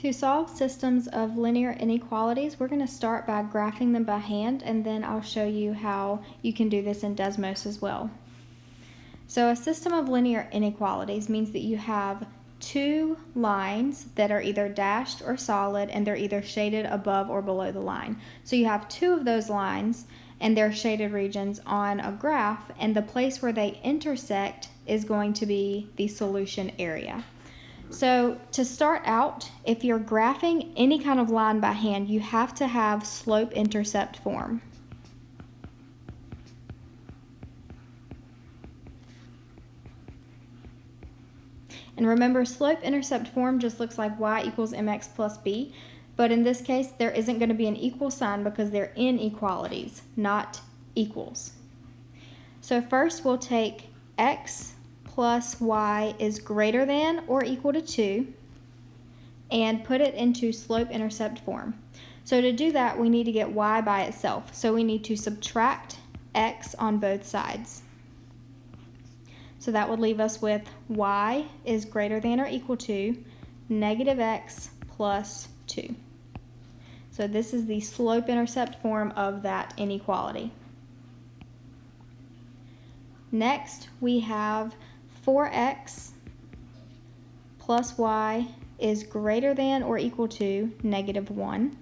To solve systems of linear inequalities, we're going to start by graphing them by hand, and then I'll show you how you can do this in Desmos as well. So a system of linear inequalities means that you have two lines that are either dashed or solid, and they're either shaded above or below the line. So you have two of those lines and their shaded regions on a graph, and the place where they intersect is going to be the solution area. So to start out, if you're graphing any kind of line by hand, you have to have slope-intercept form. And remember, slope-intercept form just looks like y equals mx plus b, but in this case, there isn't going to be an equal sign because they're inequalities, not equals. So first we'll take x plus y is greater than or equal to 2 and put it into slope-intercept form. So to do that, we need to get y by itself. So we need to subtract x on both sides. So that would leave us with y is greater than or equal to negative x plus 2. So this is the slope-intercept form of that inequality. Next, we have 4x plus y is greater than or equal to negative 1.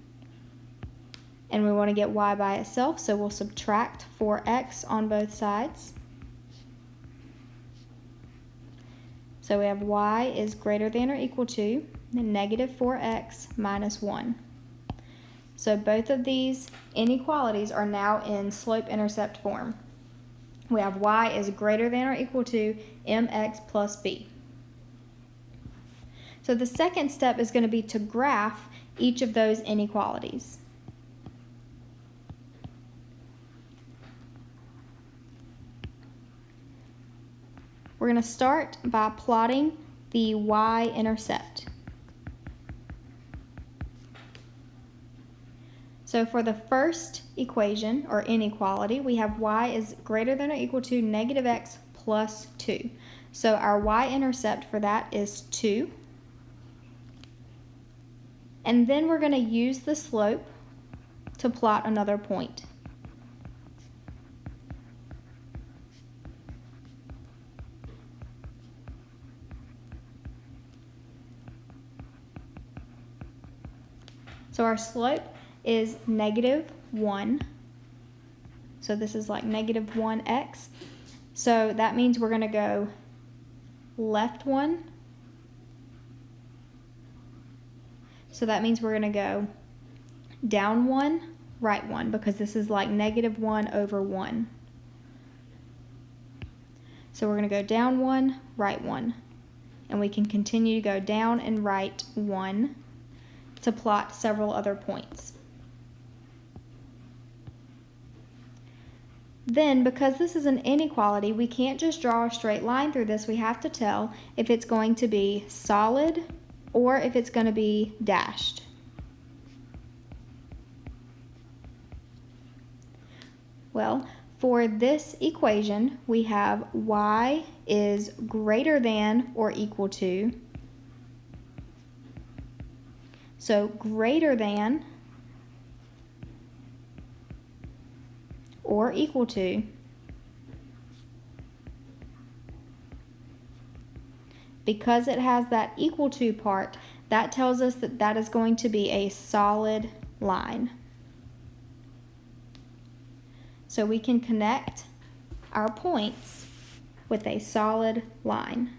And we want to get y by itself, so we'll subtract 4x on both sides. So we have y is greater than or equal to negative 4x minus 1. So both of these inequalities are now in slope-intercept form. We have y is greater than or equal to mx plus b. So the second step is going to be to graph each of those inequalities. We're going to start by plotting the y-intercept. So for the first equation, or inequality, we have y is greater than or equal to negative x plus 2. So our y-intercept for that is 2. And then we're going to use the slope to plot another point. So our slope is negative 1. So this is like negative 1x. So that means we're going to go left 1. So that means we're going to go down 1, right 1, because this is like negative 1 over 1. So we're going to go down 1, right 1. And we can continue to go down and right 1 to plot several other points. Then, because this is an inequality, we can't just draw a straight line through this. We have to tell if it's going to be solid or if it's going to be dashed. Well, for this equation, we have y is greater than or equal to. So greater than or equal to because it has that equal to part, that tells us that that is going to be a solid line. So we can connect our points with a solid line.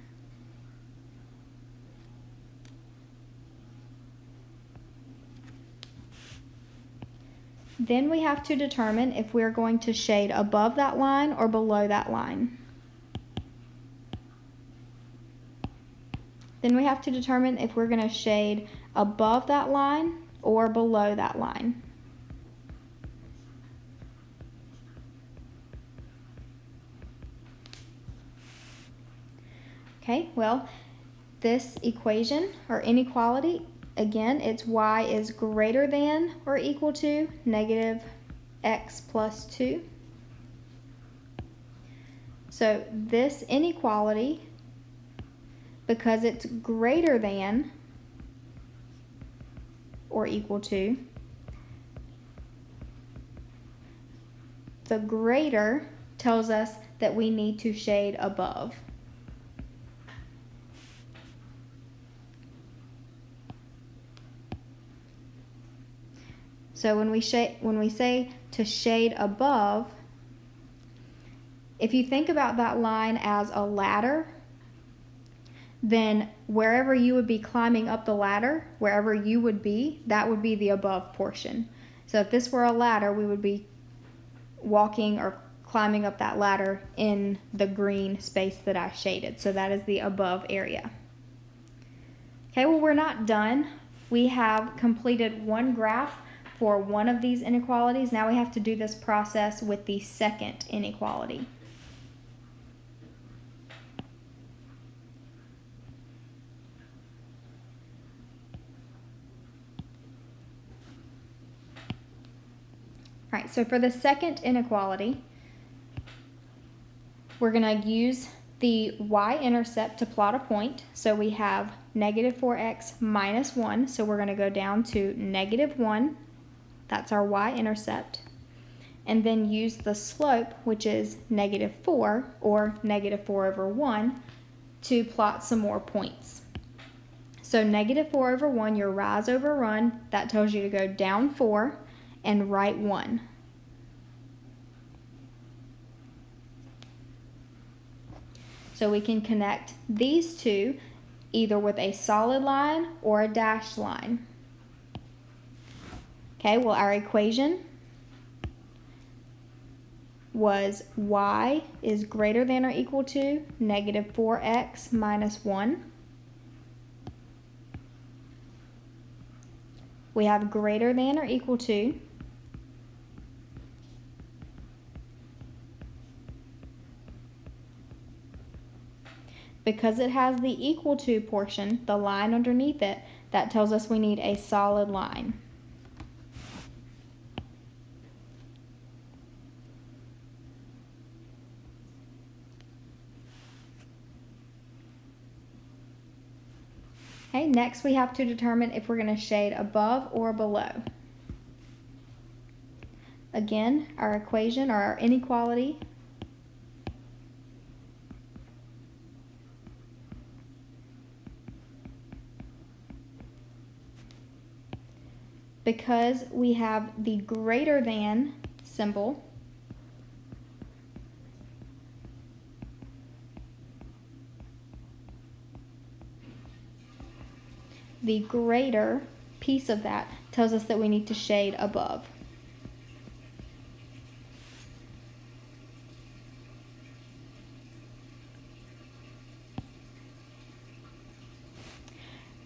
Then we have to determine if we're going to shade above that line or below that line. Then we have to determine if we're going to shade above that line or below that line. Okay, well, this equation or inequality, again, it's y is greater than or equal to negative x plus 2. So this inequality, because it's greater than, or equal to, the greater tells us that we need to shade above. So when we say to shade above, if you think about that line as a ladder, then wherever you would be climbing up the ladder, wherever you would be, that would be the above portion. So if this were a ladder, we would be walking or climbing up that ladder in the green space that I shaded. So that is the above area. Okay, well, we're not done. We have completed one graph for one of these inequalities. Now we have to do this process with the second inequality. All right, so for the second inequality, we're going to use the y-intercept to plot a point. So we have negative 4x minus 1, so we're going to go down to negative 1. That's our y-intercept. And then use the slope, which is negative 4, or negative 4 over 1, to plot some more points. So negative 4 over 1, your rise over run, that tells you to go down 4 and right 1. So we can connect these two either with a solid line or a dashed line. Okay, well, our equation was y is greater than or equal to negative 4x minus 1. We have greater than or equal to because it has the equal to portion, the line underneath it, that tells us we need a solid line. Okay, next we have to determine if we're going to shade above or below. Again, our equation or our inequality because we have the greater than symbol, the greater piece of that tells us that we need to shade above.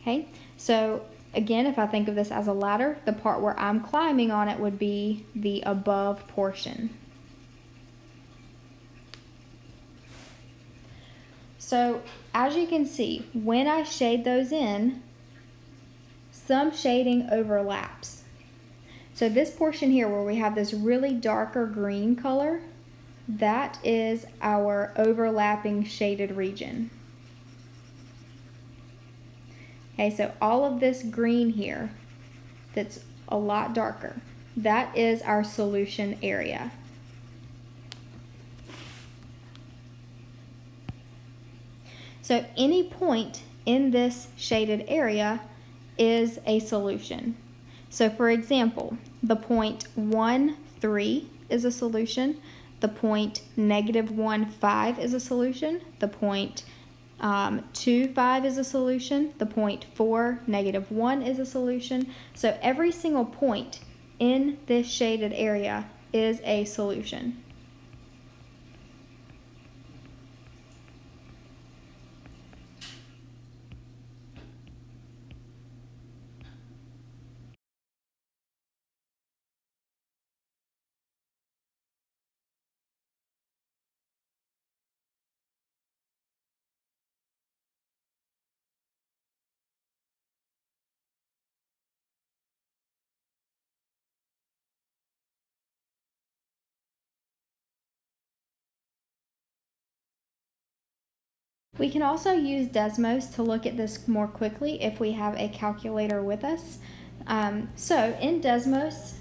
Okay, so again, if I think of this as a ladder, the part where I'm climbing on it would be the above portion. So as you can see, when I shade those in, some shading overlaps. So this portion here where we have this really darker green color, that is our overlapping shaded region. Okay, so all of this green here that's a lot darker, that is our solution area. So any point in this shaded area is a solution. So for example, the point 1, 3 is a solution. The point negative 1, 5 is a solution. The point 2, 5 is a solution. The point 4, negative 1 is a solution. So every single point in this shaded area is a solution. We can also use Desmos to look at this more quickly if we have a calculator with us. So in Desmos,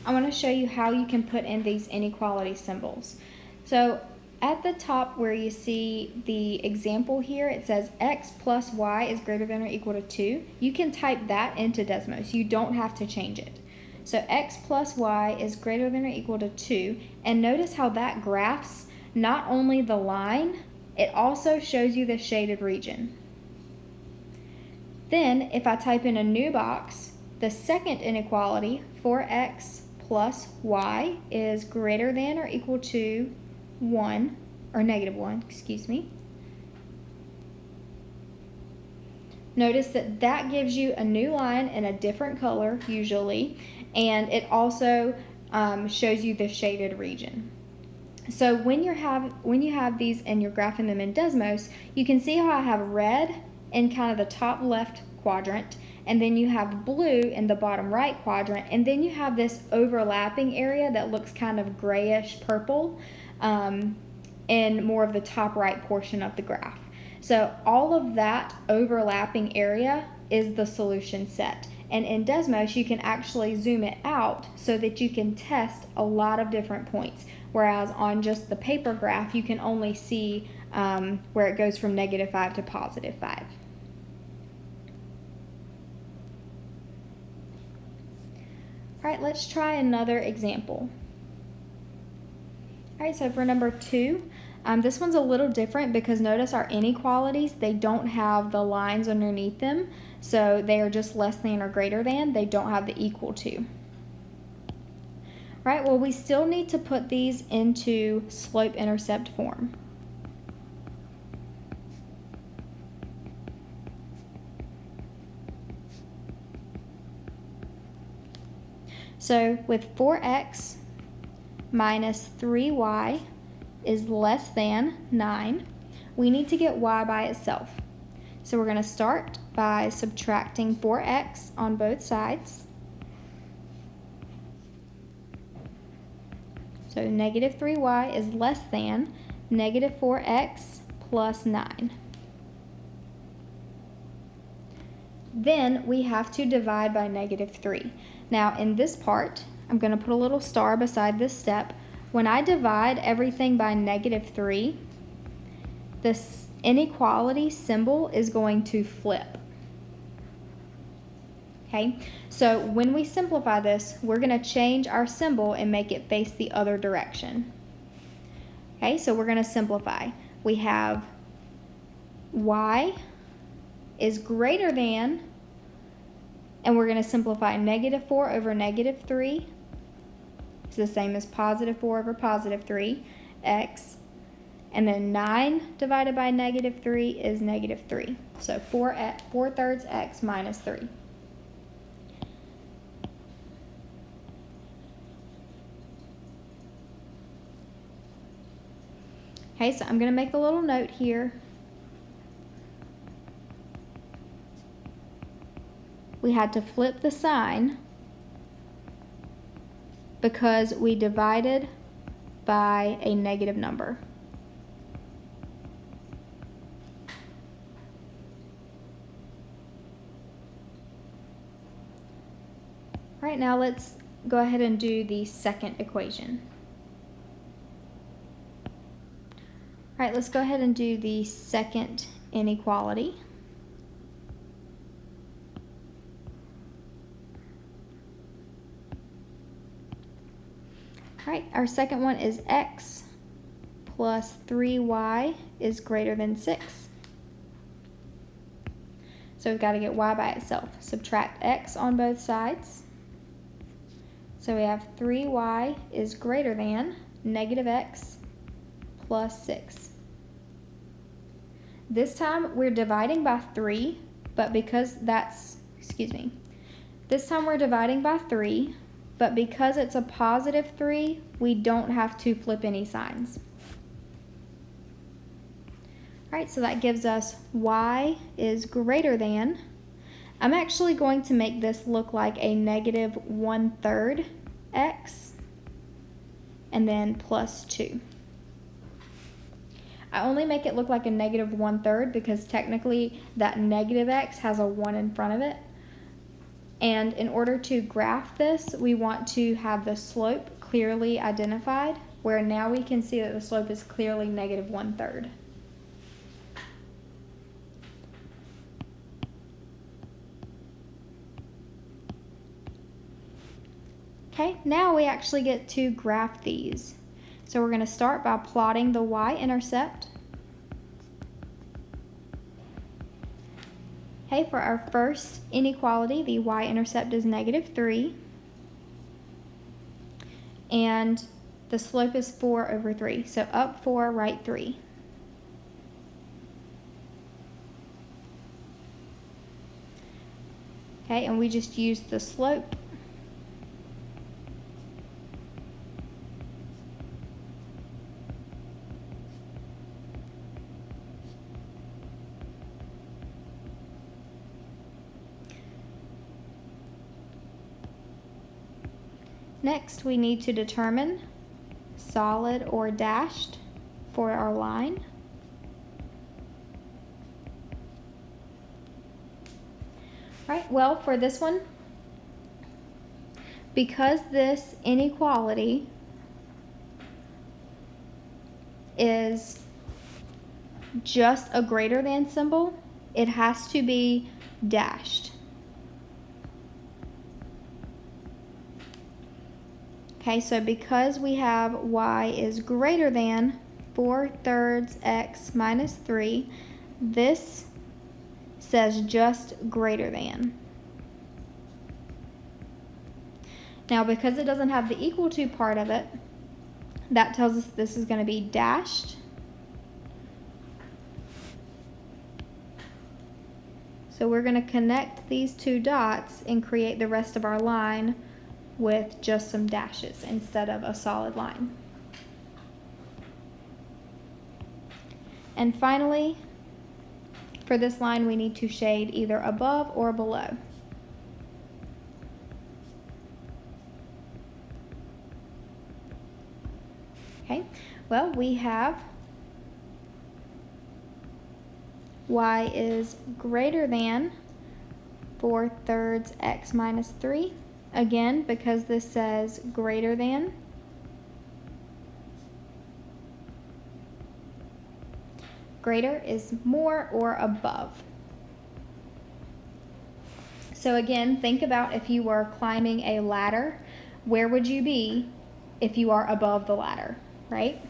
I want to show you how you can put in these inequality symbols. So at the top where you see the example here, it says x plus y is greater than or equal to 2. You can type that into Desmos. You don't have to change it. So x plus y is greater than or equal to 2. And notice how that graphs not only the line, it also shows you the shaded region. Then if I type in a new box, the second inequality, 4x plus y is greater than or equal to 1, or negative 1, excuse me. Notice that that gives you a new line in a different color, usually, and it also shows you the shaded region. So when you have these and you're graphing them in Desmos, you can see how I have red in kind of the top left quadrant, and then you have blue in the bottom right quadrant, and then you have this overlapping area that looks kind of grayish purple in more of the top right portion of the graph. So all of that overlapping area is the solution set. And in Desmos, you can actually zoom it out so that you can test a lot of different points. Whereas on just the paper graph, you can only see where it goes from -5 to +5. All right, let's try another example. All right, so for number 2, this one's a little different because notice our inequalities, they don't have the lines underneath them. So they are just less than or greater than. They don't have the equal to. Right, well, we still need to put these into slope-intercept form. So with 4x minus 3y is less than 9, we need to get y by itself. So we're going to start by subtracting 4x on both sides. So negative 3y is less than negative 4x plus 9. Then we have to divide by negative 3. Now in this part, I'm going to put a little star beside this step. When I divide everything by negative 3, this inequality symbol is going to flip. Okay, so when we simplify this, we're going to change our symbol and make it face the other direction. Okay, so we're going to simplify. We have y is greater than, and we're going to simplify negative 4 over negative 3. It's the same as positive 4 over positive 3, x. And then 9 divided by negative 3 is negative 3. So 4 thirds x minus 3. Okay, so I'm going to make a little note here. We had to flip the sign because we divided by a negative number. All right, now let's go ahead and do the second equation. All right, let's go ahead and do the second inequality. All right, our second one is x plus 3y is greater than 6. So we've got to get y by itself. Subtract x on both sides. So we have 3y is greater than negative x plus 6. This time we're dividing by 3, but because this time we're dividing by 3, but because it's a positive 3, we don't have to flip any signs. All right, so that gives us y is greater than, I'm actually going to make this look like a negative 1/3 x, and then plus 2. I only make it look like a negative 1/3 because technically that negative x has a 1 in front of it. And in order to graph this, we want to have the slope clearly identified, where now we can see that the slope is clearly negative 1/3. Okay, now we actually get to graph these. So we're going to start by plotting the y-intercept. Okay, for our first inequality, the y-intercept is -3. And the slope is 4/3. So up 4, right 3. Okay, and we just use the slope. Next, we need to determine solid or dashed for our line. Right, well, for this one, because this inequality is just a greater than symbol, it has to be dashed. Okay, so because we have y is greater than 4/3 x minus 3, this says just greater than. Now, because it doesn't have the equal to part of it, that tells us this is going to be dashed. So we're going to connect these two dots and create the rest of our line with just some dashes instead of a solid line. And finally, for this line, we need to shade either above or below. Okay, well, we have y is greater than 4/3 x minus 3. Again, because this says greater than, greater is more or above. So again, think about if you were climbing a ladder, where would you be if you are above the ladder, right?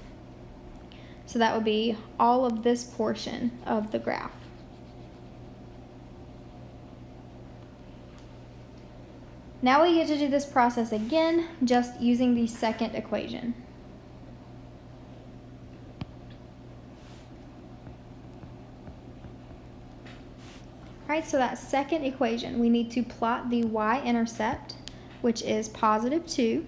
So that would be all of this portion of the graph. Now we get to do this process again, just using the second equation. All right, so that second equation, we need to plot the y-intercept, which is +2.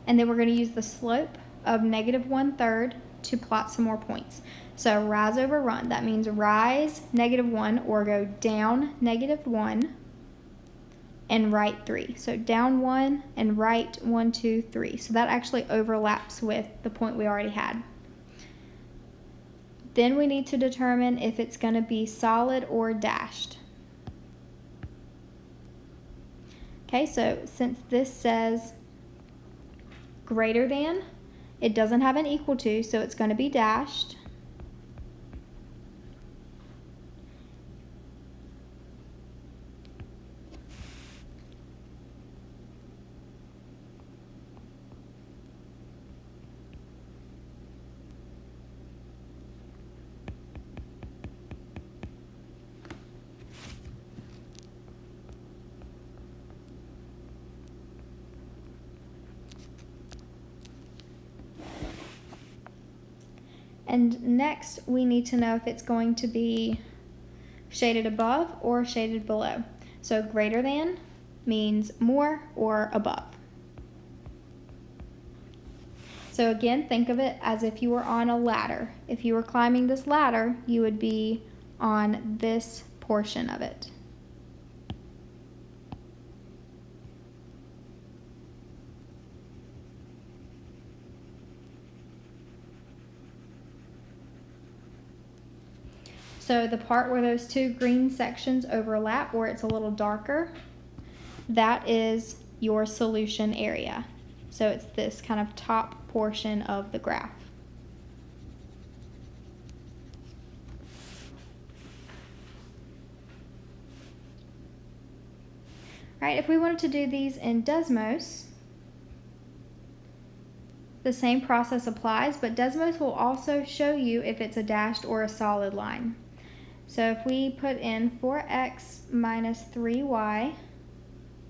And then we're going to use the slope of -1/3 to plot some more points. So rise over run, that means rise -1 or go down -1 and right 3. So down 1 and right 1, 2, 3. So that actually overlaps with the point we already had. Then we need to determine if it's going to be solid or dashed. Okay, so since this says greater than, it doesn't have an equal to, so it's going to be dashed. And next, we need to know if it's going to be shaded above or shaded below. So greater than means more or above. So again, think of it as if you were on a ladder. If you were climbing this ladder, you would be on this portion of it. So the part where those two green sections overlap, where it's a little darker, that is your solution area. So it's this kind of top portion of the graph. Right, if we wanted to do these in Desmos, the same process applies, but Desmos will also show you if it's a dashed or a solid line. So if we put in 4x minus 3y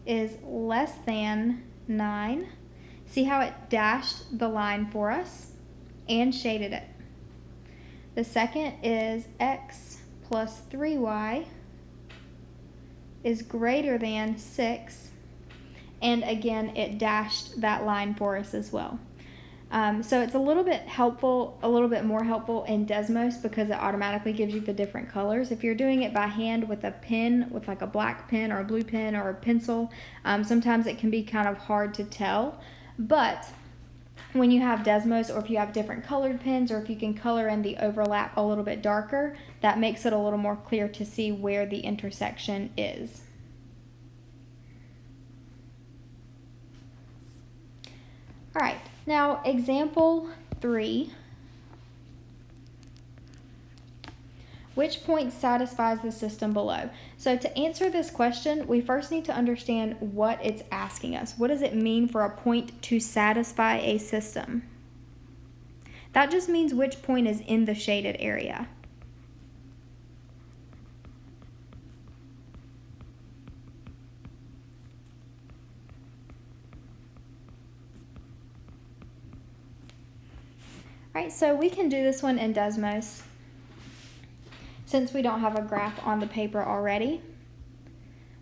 is less than 9, see how it dashed the line for us and shaded it. The second is x plus 3y is greater than 6, and again it dashed that line for us as well. So it's a little bit more helpful in Desmos because it automatically gives you the different colors. If you're doing it by hand with a pen, with like a black pen or a blue pen or a pencil, sometimes it can be kind of hard to tell. But when you have Desmos, or if you have different colored pens, or if you can color in the overlap a little bit darker, that makes it a little more clear to see where the intersection is. All right, now example 3. Which point satisfies the system below? So to answer this question, we first need to understand what it's asking us. What does it mean for a point to satisfy a system? That just means which point is in the shaded area. All right, so we can do this one in Desmos. Since we don't have a graph on the paper already,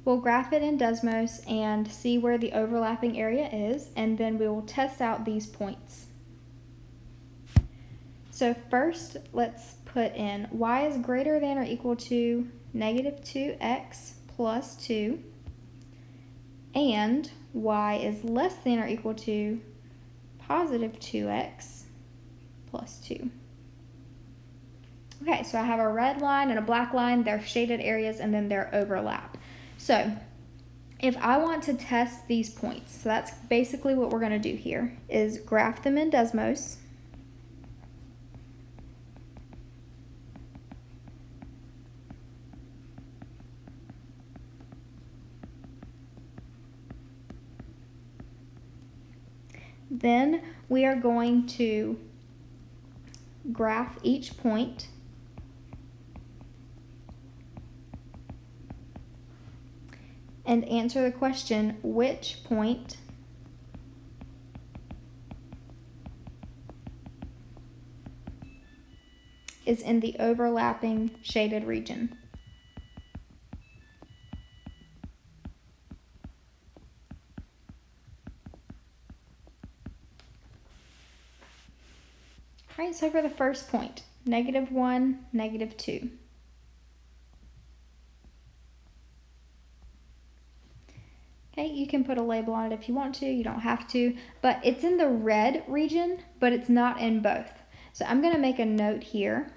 we'll graph it in Desmos and see where the overlapping area is, and then we will test out these points. So first, let's put in y is greater than or equal to negative 2x plus 2, and y is less than or equal to positive 2x plus 2. Okay, so I have a red line and a black line, they're shaded areas, and then their overlap. So if I want to test these points, so that's basically what we're going to do here, is graph them in Desmos. Then we are going to graph each point and answer the question, which point is in the overlapping shaded region? All right, so for the first point, -1, -2. Okay, you can put a label on it if you want to, you don't have to, but it's in the red region, but it's not in both. So I'm going to make a note here.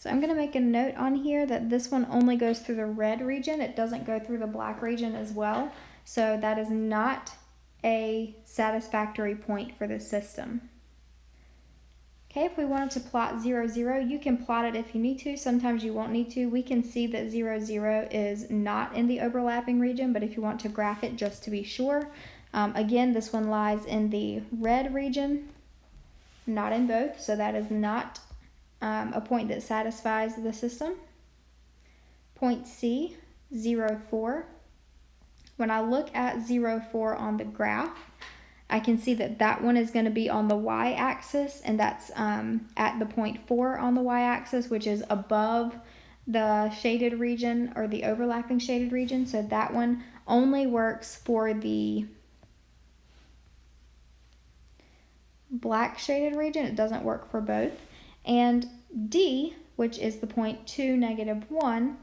So I'm going to make a note on here that this one only goes through the red region. It doesn't go through the black region as well. So that is not a satisfactory point for the system. Okay, if we wanted to plot 0, 0, you can plot it if you need to. Sometimes you won't need to. We can see that 0, 0 is not in the overlapping region, but if you want to graph it just to be sure, again, this one lies in the red region, not in both, so that is not a point that satisfies the system. Point C, 0, 4. When I look at 0, 4 on the graph, I can see that that one is going to be on the y-axis, and that's at the point 4 on the y-axis, which is above the shaded region or the overlapping shaded region. So that one only works for the black shaded region. It doesn't work for both. And D, which is the point 2, -1,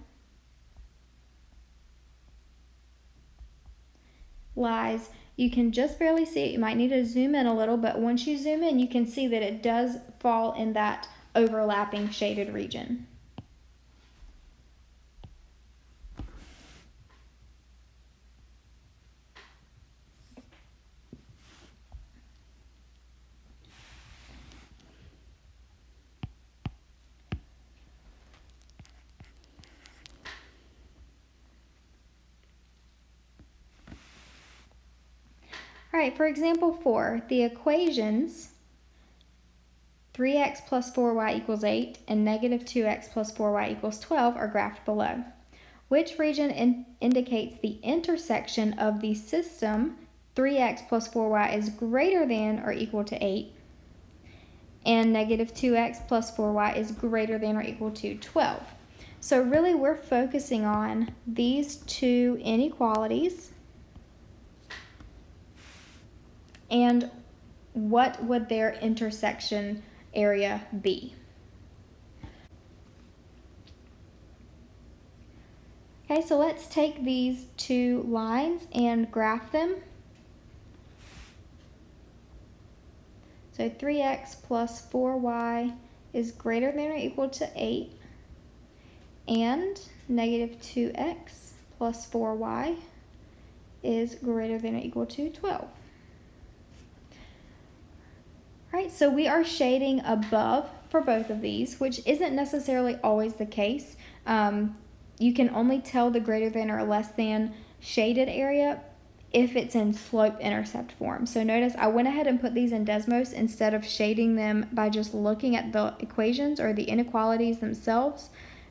lies, you can just barely see it. You might need to zoom in a little, but once you zoom in, you can see that it does fall in that overlapping shaded region. All right, for example 4, the equations 3x plus 4y equals 8 and -2x plus 4y equals 12 are graphed below. Which region indicates the intersection of the system 3x plus 4y is greater than or equal to 8 and -2x plus 4y is greater than or equal to 12? So really we're focusing on these two inequalities and what would their intersection area be. Okay, so let's take these two lines and graph them. So 3x plus 4y is greater than or equal to 8, and -2x plus 4y is greater than or equal to 12. Right, so we are shading above for both of these, which isn't necessarily always the case. You can only tell the greater than or less than shaded area if it's in slope-intercept form. So notice I went ahead and put these in Desmos instead of shading them by just looking at the equations or the inequalities themselves,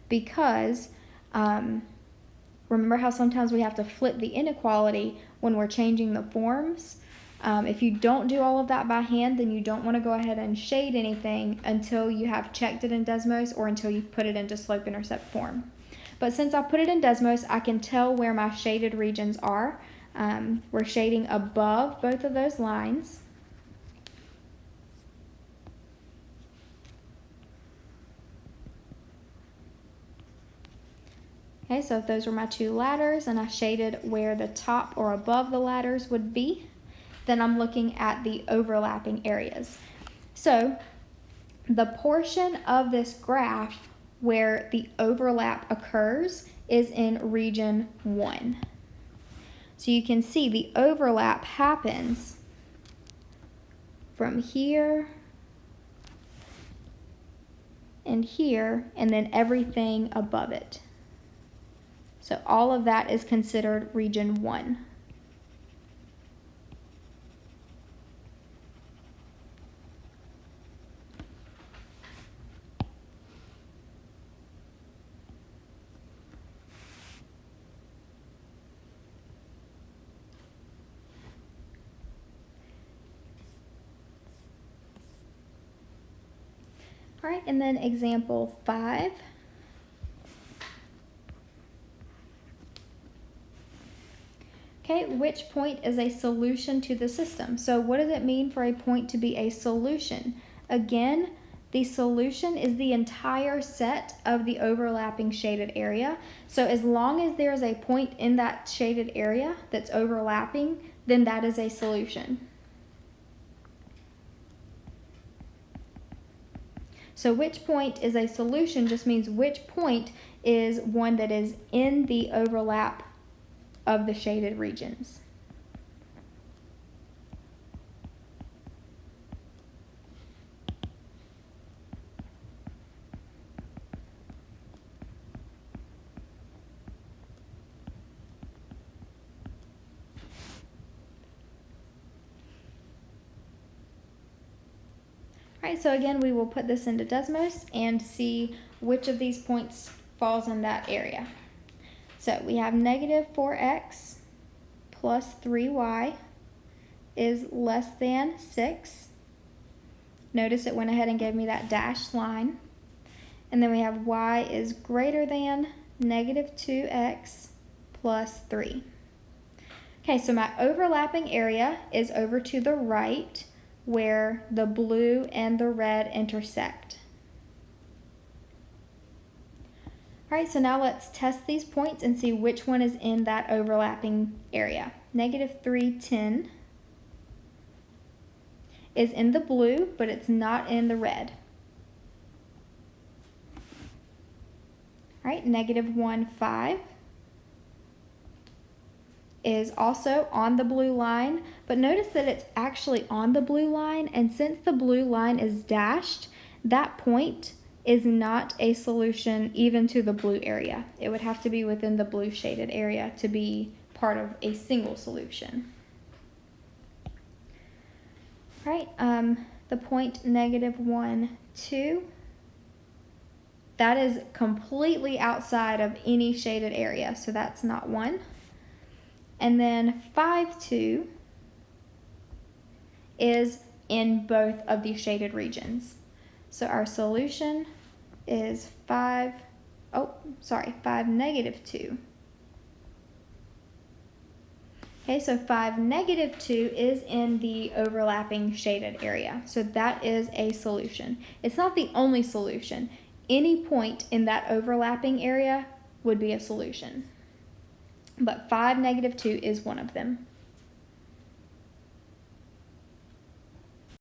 because remember how sometimes we have to flip the inequality when we're changing the forms? If you don't do all of that by hand, then you don't want to go ahead and shade anything until you have checked it in Desmos or until you put it into slope-intercept form. But since I put it in Desmos, I can tell where my shaded regions are. We're shading above both of those lines. Okay, so if those were my two ladders and I shaded where the top or above the ladders would be, then I'm looking at the overlapping areas. So the portion of this graph where the overlap occurs is in region 1. So you can see the overlap happens from here and here, and then everything above it. So all of that is considered region 1. All right, and then example 5. Okay, which point is a solution to the system? So what does it mean for a point to be a solution? Again, the solution is the entire set of the overlapping shaded area. So as long as there is a point in that shaded area that's overlapping, then that is a solution. So which point is a solution just means which point is one that is in the overlap of the shaded regions. Alright, so again we will put this into Desmos and see which of these points falls in that area. So we have -4x plus 3y is less than 6. Notice it went ahead and gave me that dashed line. And then we have y is greater than negative 2x plus 3. Okay, so my overlapping area is over to the right where the blue and the red intersect. All right, so now let's test these points and see which one is in that overlapping area. Negative 3, 10 is in the blue, but it's not in the red. All right, negative 1, 5 is also on the blue line, but notice that it's actually on the blue line, and since the blue line is dashed, that point is not a solution even to the blue area. It would have to be within the blue shaded area to be part of a single solution. All right, the point negative 1, 2, that is completely outside of any shaded area, so that's not 1. And then 5, 2 is in both of the shaded regions. So our solution is 5, negative 2. Okay, so 5, negative 2 is in the overlapping shaded area. So that is a solution. It's not the only solution. Any point in that overlapping area would be a solution. But 5, negative 2 is one of them.